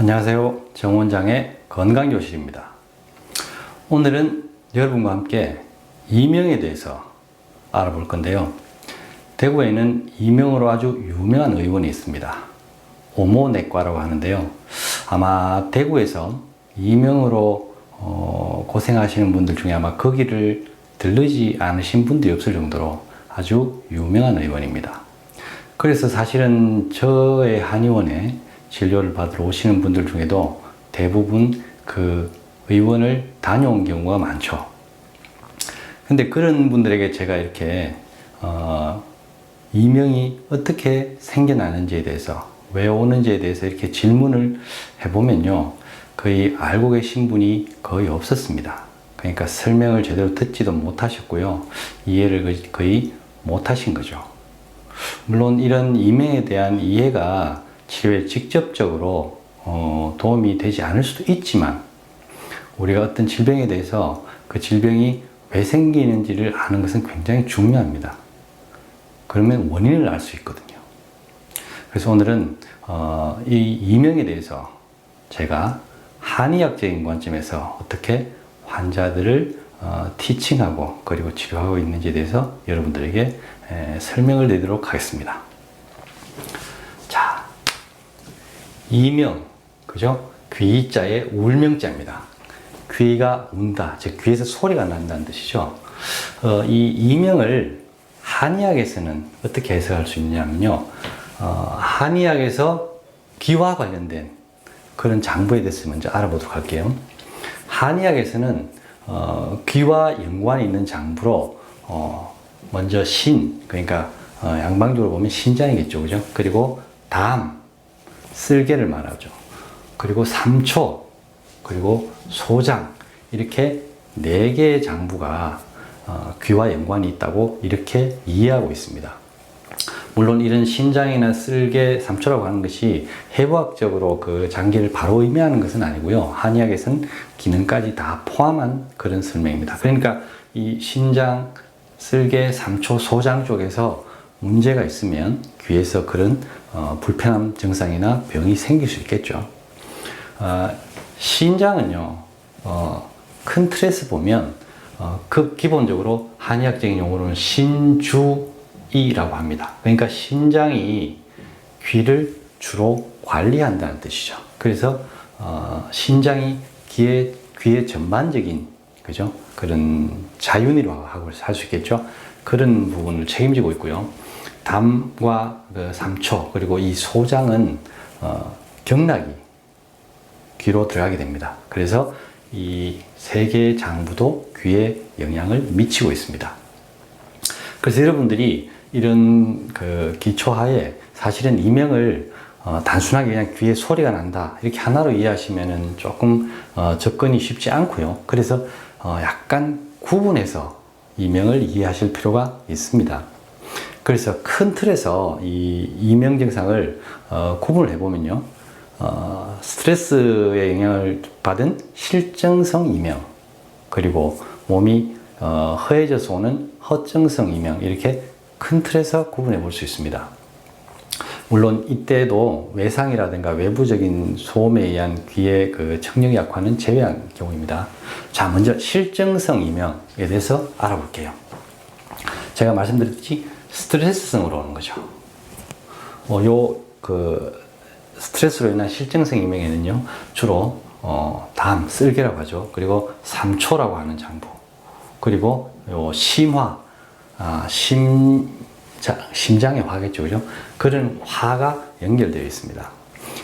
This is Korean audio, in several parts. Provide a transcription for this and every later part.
안녕하세요. 정원장의 건강교실입니다. 오늘은 여러분과 함께 이명에 대해서 알아볼 건데요. 대구에는 이명으로 아주 유명한 의원이 있습니다. 오모내과라고 하는데요. 아마 대구에서 이명으로 고생하시는 분들 중에 아마 거기를 들르지 않으신 분들이 없을 정도로 아주 유명한 의원입니다. 그래서 사실은 저의 한의원에 진료를 받으러 오시는 분들 중에도 대부분 그 의원을 다녀온 경우가 많죠. 근데 그런 분들에게 제가 이렇게 이명이 어떻게 생겨나는지에 대해서, 왜 오는지에 대해서 이렇게 질문을 해보면요, 거의 알고 계신 분이 거의 없었습니다. 그러니까 설명을 제대로 듣지도 못하셨고요, 이해를 거의 못하신 거죠. 물론 이런 이명에 대한 이해가 치료에 직접적으로 도움이 되지 않을 수도 있지만, 우리가 어떤 질병에 대해서 그 질병이 왜 생기는지를 아는 것은 굉장히 중요합니다. 그러면 원인을 알 수 있거든요. 그래서 오늘은 이 이명에 대해서 제가 한의학적인 관점에서 어떻게 환자들을 티칭하고 그리고 치료하고 있는지에 대해서 여러분들에게 설명을 드리도록 하겠습니다. 자, 이명, 그죠? 귀자의 울명자입니다. 귀가 운다, 즉 귀에서 소리가 난다는 뜻이죠. 이 이명을 한의학에서는 어떻게 해석할 수 있냐면요, 한의학에서 귀와 관련된 그런 장부에 대해서 먼저 알아보도록 할게요. 한의학에서는 귀와 연관이 있는 장부로 먼저 신, 그러니까 양방적으로 보면 신장이겠죠, 그죠? 그리고 담, 쓸개를 말하죠. 그리고 삼초, 그리고 소장, 이렇게 4개의 장부가 귀와 연관이 있다고 이렇게 이해하고 있습니다. 물론 이런 신장이나 쓸개, 삼초라고 하는 것이 해부학적으로 그 장기를 바로 의미하는 것은 아니고요, 한의학에서는 기능까지 다 포함한 그런 설명입니다. 그러니까 이 신장, 쓸개, 삼초, 소장 쪽에서 문제가 있으면 귀에서 그런 불편함 증상이나 병이 생길 수 있겠죠. 신장은요, 큰 틀에서 보면 기본적으로 한의학적인 용어로는 신주이라고 합니다. 그러니까 신장이 귀를 주로 관리한다는 뜻이죠. 그래서 신장이 귀의 전반적인, 그죠? 그런 자윤이라고 할 수 있겠죠. 그런 부분을 책임지고 있고요. 담과 그 삼초, 그리고 이 소장은 경락이 귀로 들어가게 됩니다. 그래서 이 3개의 장부도 귀에 영향을 미치고 있습니다. 그래서 여러분들이 이런 그 기초하에 사실은 이명을 단순하게 그냥 귀에 소리가 난다, 이렇게 하나로 이해하시면은 조금 접근이 쉽지 않고요. 그래서 약간 구분해서 이명을 이해하실 필요가 있습니다. 그래서 큰 틀에서 이 이명 증상을 구분을 해보면요, 스트레스의 영향을 받은 실증성 이명, 그리고 몸이 허해져서 오는 허증성 이명, 이렇게 큰 틀에서 구분해 볼 수 있습니다. 물론 이때도 외상이라든가 외부적인 소음에 의한 귀의 그 청력이 약화는 제외한 경우입니다. 자, 먼저 실증성 이명에 대해서 알아볼게요. 제가 말씀드렸듯이 스트레스성으로 오는 거죠. 스트레스로 인한 실증성 이명에는요, 주로 담, 쓸개라고 하죠. 그리고 삼초라고 하는 장부, 그리고 심화, 심장의 화겠죠, 그죠? 그런 화가 연결되어 있습니다.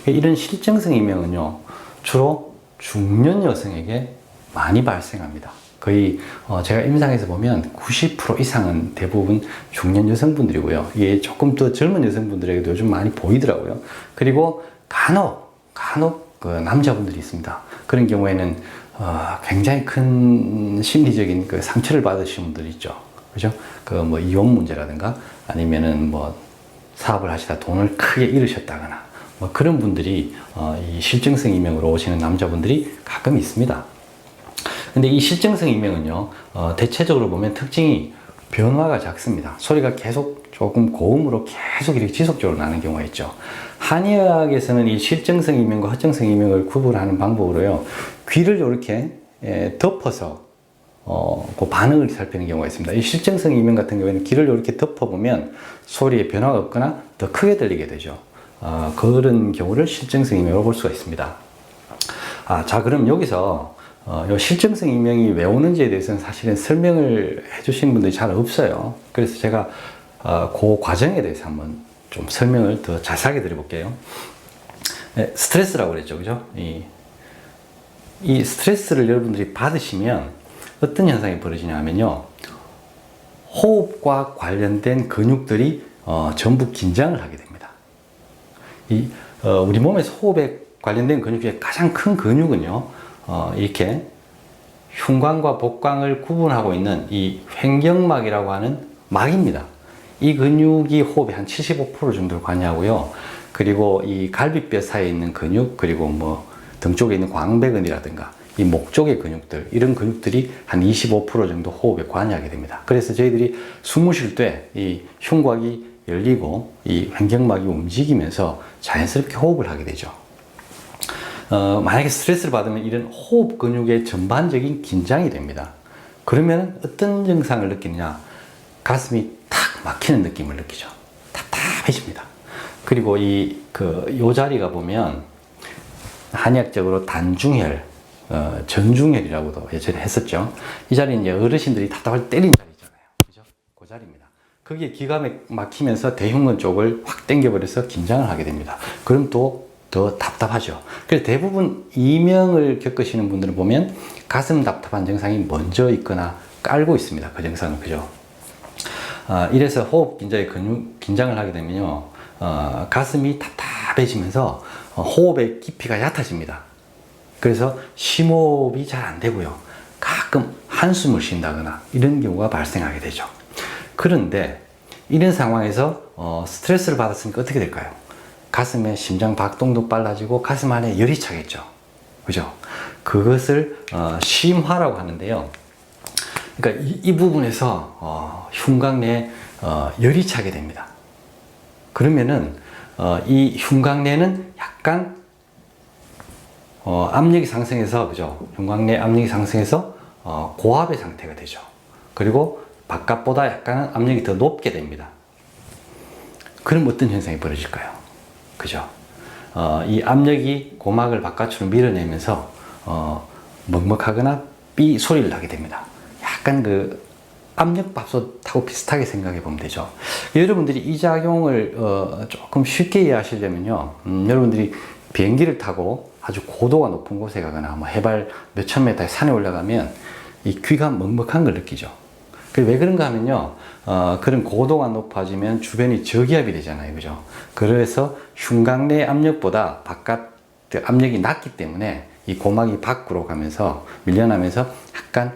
이런 실증성 이명은요, 주로 중년 여성에게 많이 발생합니다. 거의 제가 임상에서 보면 90% 이상은 대부분 중년 여성분들이고요. 이게 조금 더 젊은 여성분들에게도 요즘 많이 보이더라고요. 그리고 간혹 그 남자분들이 있습니다. 그런 경우에는 굉장히 큰 심리적인 그 상처를 받으신 분들이 있죠, 그죠? 그 뭐 이혼 문제라든가 아니면은 뭐 사업을 하시다 돈을 크게 잃으셨다거나 뭐 그런 분들이 이 실증성 이명으로 오시는 남자분들이 가끔 있습니다. 근데 이 실증성 이명은요, 대체적으로 보면 특징이 변화가 작습니다. 소리가 계속 조금 고음으로 계속 이렇게 지속적으로 나는 경우가 있죠. 한의학에서는 이 실정성 이명과 허정성 이명을 구분하는 방법으로요, 귀를 이렇게 덮어서 그 반응을 살피는 경우가 있습니다. 이 실정성 이명 같은 경우에는 귀를 이렇게 덮어보면 소리에 변화가 없거나 더 크게 들리게 되죠. 그런 경우를 실정성 이명으로 볼 수가 있습니다. 자, 그럼 여기서 이 실정성 이명이 왜 오는지에 대해서는 사실은 설명을 해주시는 분들이 잘 없어요. 그래서 제가 그 과정에 대해서 한번 좀 설명을 더 자세하게 드려볼게요. 스트레스라고 그랬죠, 그죠? 이 스트레스를 여러분들이 받으시면 어떤 현상이 벌어지냐 하면요, 호흡과 관련된 근육들이 전부 긴장을 하게 됩니다. 우리 몸에서 호흡에 관련된 근육 중에 가장 큰 근육은요, 이렇게 흉곽과 복강을 구분하고 있는 이 횡격막이라고 하는 막입니다. 이 근육이 호흡의 한 75% 정도를 관여하고요. 그리고 이 갈비뼈 사이에 있는 근육, 그리고 뭐 등 쪽에 있는 광배근이라든가 이 목 쪽의 근육들, 이런 근육들이 한 25% 정도 호흡에 관여하게 됩니다. 그래서 저희들이 숨을 쉴 때 이 흉곽이 열리고 이 횡격막이 움직이면서 자연스럽게 호흡을 하게 되죠. 만약에 스트레스를 받으면 이런 호흡 근육의 전반적인 긴장이 됩니다. 그러면 어떤 증상을 느끼느냐? 가슴이 탁 막히는 느낌을 느끼죠. 답답해집니다. 그리고 요 자리가 보면 한의학적으로 단중혈, 전중혈이라고도 예전에 했었죠. 이 자리는 이제 어르신들이 답답할 때 때리는 자리 있잖아요. 그죠? 그 자리입니다. 거기에 기가 막히면서 대흉근 쪽을 확 당겨버려서 긴장을 하게 됩니다. 그럼 또 더 답답하죠. 그래서 대부분 이명을 겪으시는 분들을 보면 가슴 답답한 증상이 먼저 있거나 깔고 있습니다. 그 증상은, 그죠? 이래서 호흡 긴장을 하게 되면요, 가슴이 답답해지면서 호흡의 깊이가 얕아집니다. 그래서 심호흡이 잘 안 되고요, 가끔 한숨을 쉰다거나 이런 경우가 발생하게 되죠. 그런데 이런 상황에서 스트레스를 받았으니까 어떻게 될까요? 가슴에 심장 박동도 빨라지고 가슴 안에 열이 차겠죠. 그죠? 그것을 심화라고 하는데요. 그러니까 이 부분에서 흉곽 내에 열이 차게 됩니다. 그러면은 이 흉곽 내는 약간 압력이 상승해서, 그죠? 흉곽 내 압력이 상승해서 고압의 상태가 되죠. 그리고 바깥보다 약간은 압력이 더 높게 됩니다. 그럼 어떤 현상이 벌어질까요? 그죠? 이 압력이 고막을 바깥으로 밀어내면서 먹먹하거나 삐 소리를 나게 됩니다. 약간 그 압력밥솥하고 비슷하게 생각해 보면 되죠. 여러분들이 이 작용을 조금 쉽게 이해하시려면요, 여러분들이 비행기를 타고 아주 고도가 높은 곳에 가거나 뭐 해발 몇천 미터의 산에 올라가면 이 귀가 먹먹한 걸 느끼죠. 왜 그런가 하면요, 그런 고도가 높아지면 주변이 저기압이 되잖아요. 그죠? 그래서 흉곽 내 압력보다 바깥 압력이 낮기 때문에 이 고막이 밖으로 가면서 밀려나면서 약간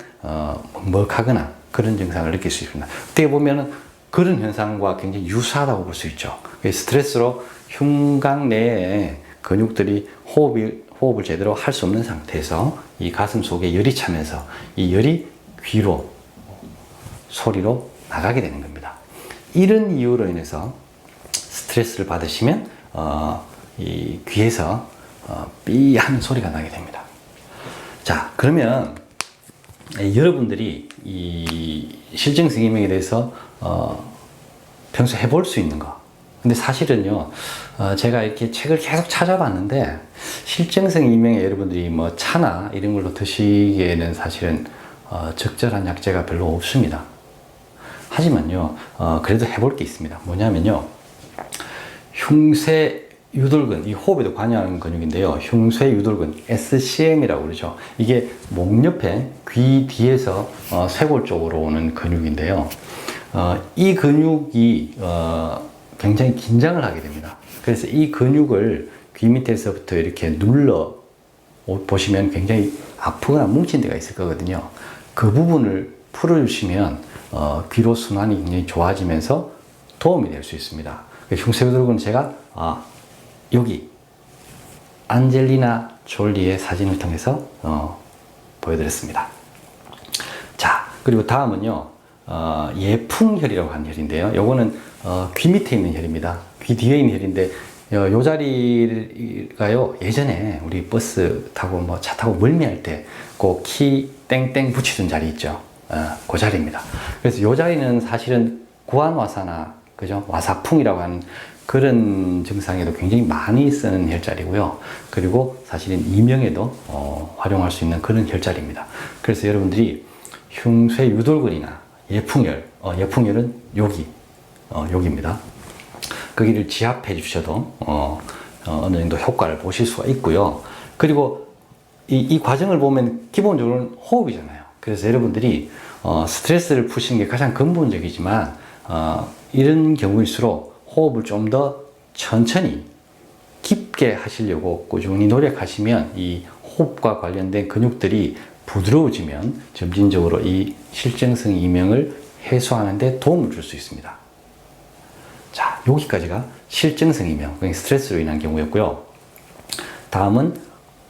먹먹하거나 그런 증상을 느낄 수 있습니다. 어떻게 보면은 그런 현상과 굉장히 유사하다고 볼 수 있죠. 스트레스로 흉곽 내에 근육들이 호흡을 제대로 할 수 없는 상태에서 이 가슴 속에 열이 차면서 이 열이 귀로, 소리로 나가게 되는 겁니다. 이런 이유로 인해서 스트레스를 받으시면 이 귀에서 삐 하는 소리가 나게 됩니다. 자, 그러면 여러분들이 이 실증성 이명에 대해서 평소에 해볼 수 있는 거, 근데 사실은요, 제가 이렇게 책을 계속 찾아봤는데 실증성 이명에 여러분들이 뭐 차나 이런 걸로 드시기에는 사실은 적절한 약재가 별로 없습니다. 하지만요, 그래도 해볼 게 있습니다. 뭐냐면요, 흉쇄유돌근, 이 호흡에도 관여하는 근육인데요, 흉쇄유돌근, SCM이라고 그러죠. 이게 목 옆에 귀 뒤에서 쇄골 쪽으로 오는 근육인데요, 이 근육이 굉장히 긴장을 하게 됩니다. 그래서 이 근육을 귀 밑에서부터 이렇게 눌러 보시면 굉장히 아프거나 뭉친 데가 있을 거거든요. 그 부분을 풀어주시면 귀로 순환이 굉장히 좋아지면서 도움이 될 수 있습니다. 흉쇄유돌근은 제가 여기 안젤리나 졸리의 사진을 통해서 보여드렸습니다. 자, 그리고 다음은요, 예풍혈이라고 하는 혈인데요. 요거는 귀 밑에 있는 혈입니다. 귀 뒤에 있는 혈인데 요 자리가요, 예전에 우리 버스 타고 뭐 차 타고 멀미할 때 그 키 땡땡 붙이던 자리 있죠. 그 자리입니다. 그래서 요 자리는 사실은 구안와사나 그죠? 와사풍이라고 하는 그런 증상에도 굉장히 많이 쓰는 혈자리고요. 그리고 사실은 이명에도 활용할 수 있는 그런 혈자리입니다. 그래서 여러분들이 흉쇄 유돌근이나 예풍혈, 예풍혈은 여기입니다. 거기를 지압해 주셔도 어느 정도 효과를 보실 수가 있고요. 그리고 이 과정을 보면 기본적으로는 호흡이잖아요. 그래서 여러분들이 스트레스를 푸시는 게 가장 근본적이지만 이런 경우일수록 호흡을 좀 더 천천히 깊게 하시려고 꾸준히 노력하시면 이 호흡과 관련된 근육들이 부드러워지면 점진적으로 이 실증성 이명을 해소하는 데 도움을 줄 수 있습니다. 자, 여기까지가 실증성 이명, 그러니까 스트레스로 인한 경우였고요. 다음은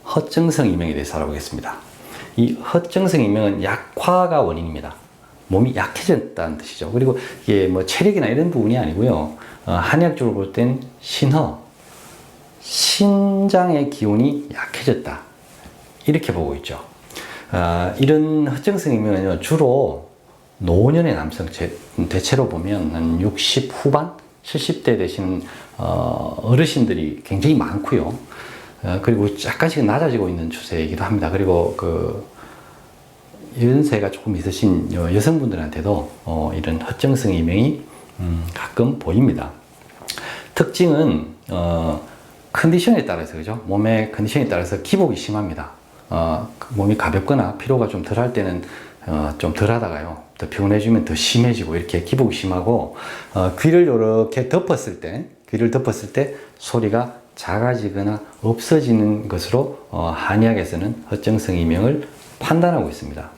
허증성 이명에 대해서 알아보겠습니다. 이 허증성 이명은 약화가 원인입니다. 몸이 약해졌다는 뜻이죠. 그리고 이게 뭐 체력이나 이런 부분이 아니고요. 한의학적으로 볼 땐 신장의 기운이 약해졌다. 이렇게 보고 있죠. 이런 허증성 이명은 주로 노년의 남성, 대체로 보면 한 60 후반, 70대 되시는 어르신들이 굉장히 많고요. 그리고 약간씩 낮아지고 있는 추세이기도 합니다. 그리고 연세가 조금 있으신 여성분들한테도 이런 허증성 이명이 가끔 보입니다. 특징은 컨디션에 따라서, 그죠? 몸의 컨디션에 따라서 기복이 심합니다. 몸이 가볍거나 피로가 좀 덜할 때는 좀 덜 하다가요, 더 피곤해지면 더 심해지고, 이렇게 기복이 심하고, 귀를 이렇게 귀를 덮었을 때 소리가 작아지거나 없어지는 것으로 한의학에서는 허증성 이명을 판단하고 있습니다.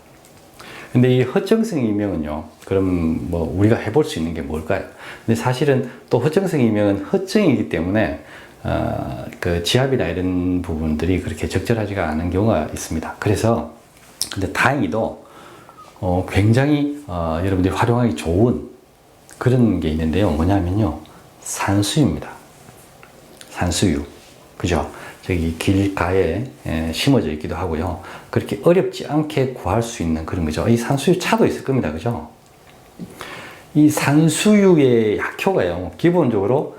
근데 이 허증성 이명은요, 그럼 뭐 우리가 해볼 수 있는 게 뭘까요? 근데 사실은 또 허증성 이명은 허증이기 때문에 그 지압이나 이런 부분들이 그렇게 적절하지가 않은 경우가 있습니다. 그래서 근데 다행히도 굉장히 여러분들이 활용하기 좋은 그런 게 있는데요. 뭐냐면요, 산수유입니다. 산수유, 그죠? 저기 길가에 심어져 있기도 하고요. 그렇게 어렵지 않게 구할 수 있는 그런 거죠. 이 산수유 차도 있을 겁니다, 그죠? 이 산수유의 약효가요, 기본적으로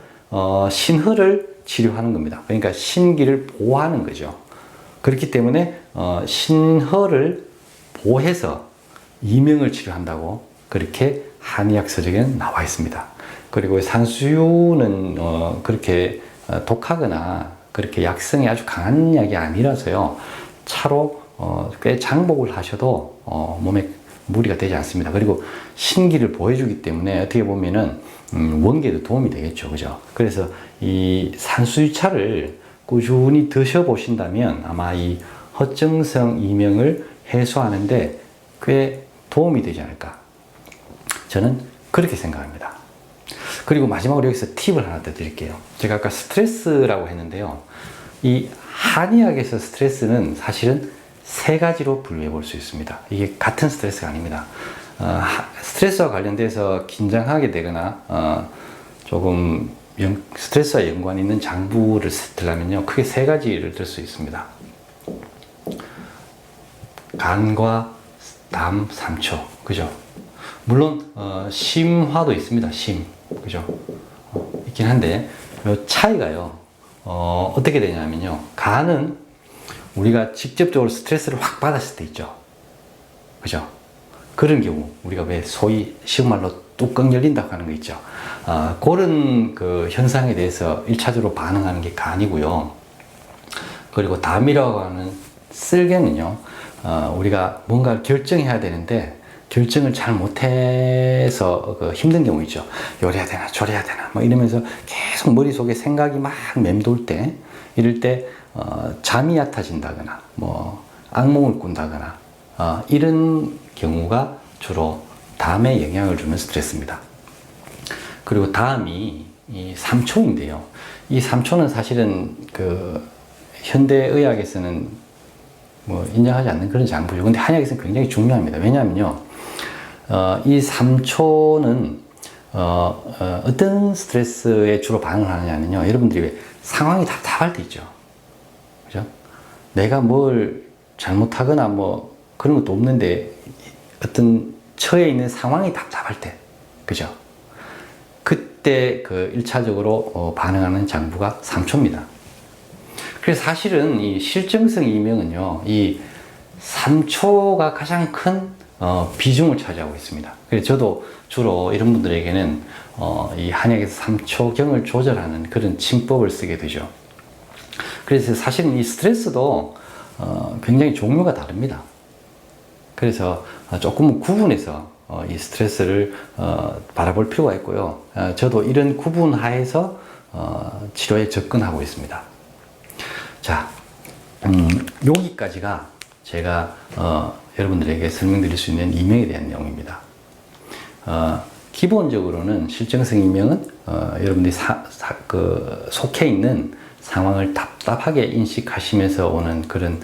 신허를 치료하는 겁니다. 그러니까 신기를 보호하는 거죠. 그렇기 때문에 신허를 보호해서 이명을 치료한다고 그렇게 한의학 서적에는 나와 있습니다. 그리고 산수유는 그렇게 독하거나 그렇게 약성이 아주 강한 약이 아니라서요, 차로 꽤 장복을 하셔도 몸에 무리가 되지 않습니다. 그리고 신기를 보여주기 때문에 어떻게 보면은 원기에도 도움이 되겠죠, 그죠? 그래서 이 산수유차를 꾸준히 드셔보신다면 아마 이 허증성 이명을 해소하는데 꽤 도움이 되지 않을까, 저는 그렇게 생각합니다. 그리고 마지막으로 여기서 팁을 하나 더 드릴게요. 제가 아까 스트레스라고 했는데요, 이 한의학에서 스트레스는 사실은 세 가지로 분류해 볼 수 있습니다. 이게 같은 스트레스가 아닙니다. 스트레스와 관련돼서 긴장하게 되거나 조금 스트레스와 연관 있는 장부를 들려면요, 크게 세 가지를 들 수 있습니다. 간과 담, 삼초, 그죠? 물론 심화도 있습니다. 그죠? 있긴 한데 이 차이가요, 어떻게 되냐면요, 간은 우리가 직접적으로 스트레스를 확 받았을 때 있죠, 그죠? 그런 경우 우리가 왜 소위 쉬운 말로 뚜껑 열린다고 하는 거 있죠. 그런 그 현상에 대해서 1차적으로 반응하는 게 간이고요. 그리고 담이라고 하는 쓸개는요, 우리가 뭔가를 결정해야 되는데 결정을 잘 못해서 힘든 경우 있죠. 요래야 되나 저래야 되나 뭐 이러면서 계속 머릿속에 생각이 막 맴돌 때, 이럴 때 잠이 얕아진다거나 뭐 악몽을 꾼다거나 이런 경우가 주로 담에 영향을 주는 스트레스입니다. 그리고 다음이 이 삼초인데요. 이 삼초는 사실은 그 현대의학에서는 뭐 인정하지 않는 그런 장부죠. 근데 한의학에서는 굉장히 중요합니다. 왜냐하면요, 이 3초는 어떤 스트레스에 주로 반응을 하느냐면요. 여러분들이 왜 상황이 답답할 때 있죠. 그죠? 내가 뭘 잘못하거나 뭐 그런 것도 없는데 어떤 처해 있는 상황이 답답할 때. 그죠? 그때 그 1차적으로 반응하는 장부가 3초입니다. 그래서 사실은 이 실증성 이명은요, 이 3초가 가장 큰 비중을 차지하고 있습니다. 그래서 저도 주로 이런 분들에게는 이 한약에서 3초경을 조절하는 그런 침법을 쓰게 되죠. 그래서 사실은 이 스트레스도 굉장히 종류가 다릅니다. 그래서 조금 구분해서 이 스트레스를 바라볼 필요가 있고요. 저도 이런 구분 하에서 치료에 접근하고 있습니다. 자, 여기까지가 제가 여러분들에게 설명드릴 수 있는 이명에 대한 내용입니다. 기본적으로는 실증성 이명은 여러분들이 속해 있는 상황을 답답하게 인식하시면서 오는 그런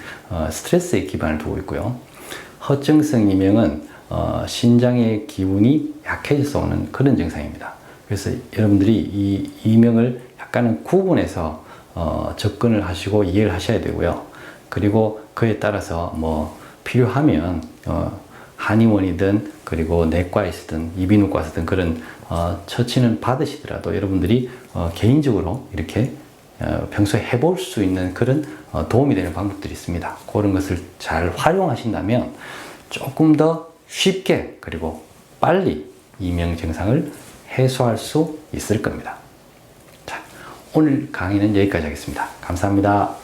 스트레스에 기반을 두고 있고요. 허증성 이명은 신장의 기운이 약해져서 오는 그런 증상입니다. 그래서 여러분들이 이 이명을 약간은 구분해서 접근을 하시고 이해를 하셔야 되고요. 그리고 그에 따라서 뭐 필요하면 한의원이든 그리고 내과에서든 이비인후과에서든 그런 처치는 받으시더라도 여러분들이 개인적으로 이렇게 평소에 해볼 수 있는 그런 도움이 되는 방법들이 있습니다. 그런 것을 잘 활용하신다면 조금 더 쉽게 그리고 빨리 이명 증상을 해소할 수 있을 겁니다. 자, 오늘 강의는 여기까지 하겠습니다. 감사합니다.